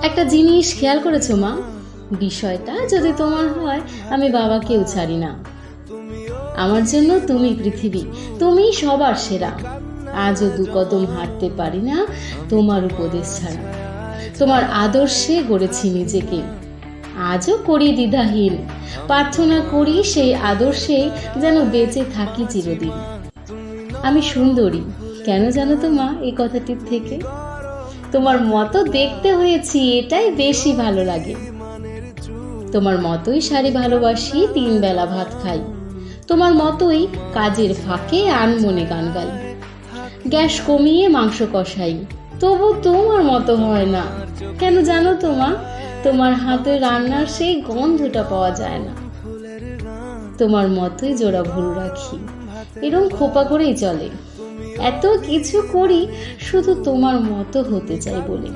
একটা জিনিস খেয়াল করেছো মা, বিষয়টা যদি তোমার হয়, আমি বাবাকেও ছাড়ি না। আমার জন্য তুমি পৃথিবী, তুমি সবার সেরা। আজও দু কদম হাঁটতে পারি না তোমার উপদেশ ছাড়া। তোমার আদর্শে গড়েছি নিজেকে, আজও করি দ্বিধাহীন। প্রার্থনা করি সেই আদর্শে যেন বেঁচে থাকি চিরদিন। আমি সুন্দরী কেন জানো তো মা এই কথাটির থেকে? তোমার মতো দেখতে হয়েছি, এটাই বেশি ভালো লাগে। তোমার মতোই শাড়ি ভালোবাসি, 3 বেলা ভাত খাই। তোমার মতোই কাজের ফাঁকে আনমনে গান গাই। গ্যাস কমিয়ে মাংস কষাই, তবু তোমার মতো হয় না। কেন জানো তো মা? তোমার হাতে রান্নার সেই গন্ধটা পাওয়া যায় না। তোমার মতোই জোড়া ভুল রাখি, এরকম খোপা করেই চলে। এত কিছু করি শুধু তোমার মতো হতে চাই বলে।